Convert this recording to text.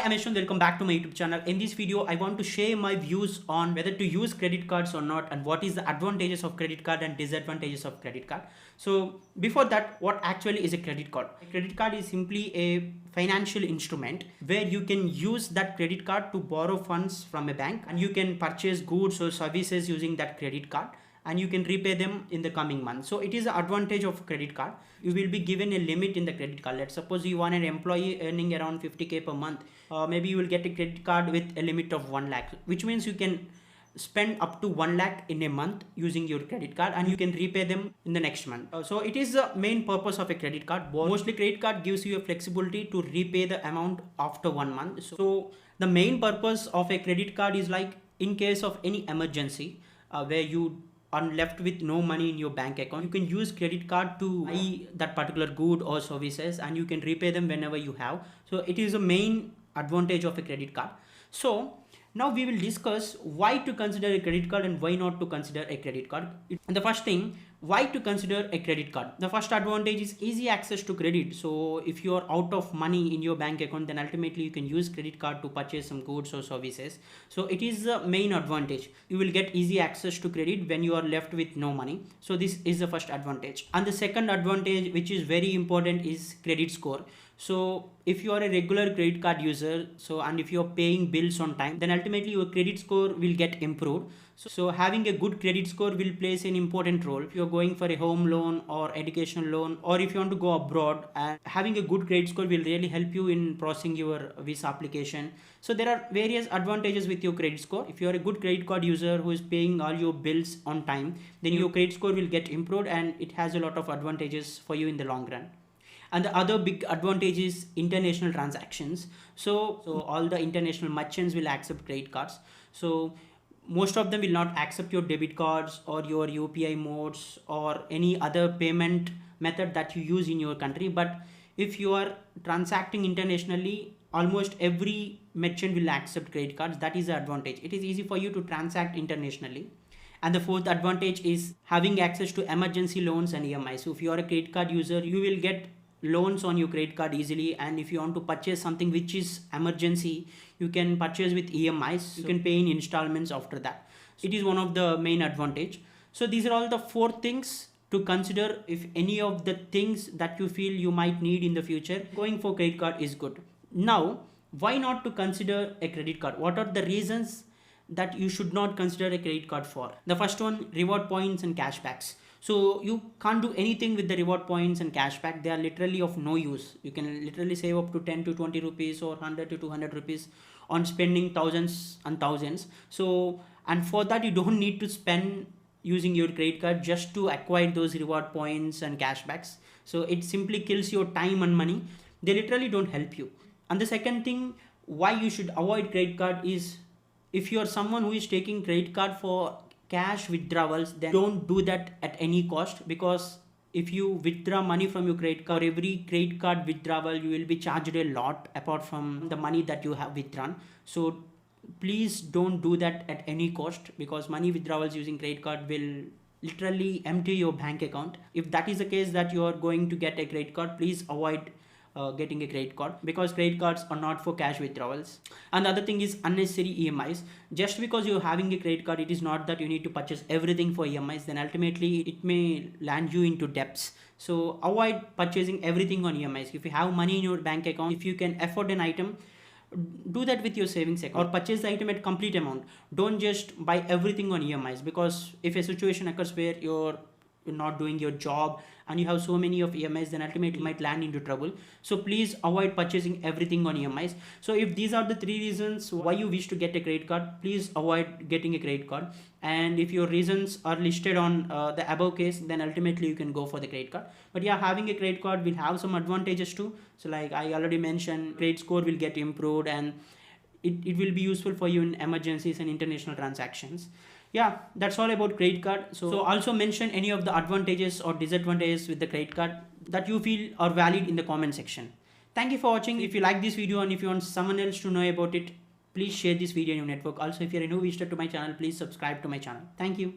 I'm Yaswanth, welcome back to my YouTube channel. In this video, I want to share my views on whether to use credit cards or not and what is the advantages of credit card and disadvantages of credit card. So before that, what actually is a credit card? A credit card is simply a financial instrument where you can use that credit card to borrow funds from a bank and you can purchase goods or services using that credit card and you can repay them in the coming month. So it is the advantage of credit card. You will be given a limit in the credit card. Let's suppose you want an employee earning around 50k per month. Maybe you will get a credit card with a limit of 1 lakh, which means you can spend up to 1 lakh in a month using your credit card and you can repay them in the next month. So it is the main purpose of a credit card. Mostly credit card gives you a flexibility to repay the amount after 1 month. So the main purpose of a credit card is like in case of any emergency where you are left with no money in your bank account, you can use credit card to buy that particular good or services and you can repay them whenever you have. So it is a main advantage of a credit card. So now we will discuss why to consider a credit card and why not to consider a credit card. And the first thing, why to consider a credit card? The first advantage is easy access to credit. So if you are out of money in your bank account, then ultimately you can use credit card to purchase some goods or services. So it is the main advantage. You will get easy access to credit when you are left with no money. So this is the first advantage. And the second advantage, which is very important, is credit score. So if you are a regular credit card user, and if you are paying bills on time, then ultimately your credit score will get improved. So having a good credit score will play an important role. If you're going for a home loan or educational loan, or if you want to go abroad, and having a good credit score will really help you in processing your visa application. So there are various advantages with your credit score. If you're a good credit card user who is paying all your bills on time, then your credit score will get improved and it has a lot of advantages for you in the long run. And the other big advantage is international transactions. So all the international merchants will accept credit cards. So most of them will not accept your debit cards or your UPI modes or any other payment method that you use in your country. But if you are transacting internationally, almost every merchant will accept credit cards. That is the advantage. It is easy for you to transact internationally. And the fourth advantage is having access to emergency loans and EMIs. So if you are a credit card user, you will get loans on your credit card easily, and if you want to purchase something which is emergency, you can purchase with EMIs. You can pay in installments after that. So it is one of the main advantage. So these are all the 4 things to consider if any of the things that you feel you might need in the future. Going for credit card is good. Now, why not to consider a credit card? What are the reasons that you should not consider a credit card for? The first one, reward points and cashbacks. So you can't do anything with the reward points and cashback. They are literally of no use. You can literally save up to 10 to 20 rupees or 100 to 200 rupees on spending thousands and thousands. So, and for that you don't need to spend using your credit card just to acquire those reward points and cashbacks. So it simply kills your time and money. They literally don't help you. And the second thing, why you should avoid credit card is if you are someone who is taking credit card for cash withdrawals, then don't do that at any cost, because if you withdraw money from your credit card, every credit card withdrawal you will be charged a lot apart from the money that you have withdrawn. So please don't do that at any cost, because money withdrawals using credit card will literally empty your bank account. If that is the case that you are going to get a credit card, please avoid getting a credit card, because credit cards are not for cash withdrawals. And the other thing is unnecessary EMIs. Just because you're having a credit card, it is not that you need to purchase everything for EMIs. Then ultimately it may land you into debts. So avoid purchasing everything on EMIs. If you have money in your bank account, if you can afford an item, do that with your savings account or purchase the item at complete amount. Don't just buy everything on EMIs, because if a situation occurs where you're not doing your job and you have so many of EMIs, then ultimately you might land into trouble. So please avoid purchasing everything on EMIs. So if these are the 3 reasons why you wish to get a credit card, please avoid getting a credit card. And if your reasons are listed on the above case, then ultimately you can go for the credit card. But yeah, having a credit card will have some advantages too. So like I already mentioned, credit score will get improved and it will be useful for you in emergencies and international transactions. Yeah, that's all about credit card. So also mention any of the advantages or disadvantages with the credit card that you feel are valid in the comment section. Thank you for watching. If you like this video and if you want someone else to know about it, please share this video in your network. Also, if you're a new visitor to my channel, please subscribe to my channel. Thank you.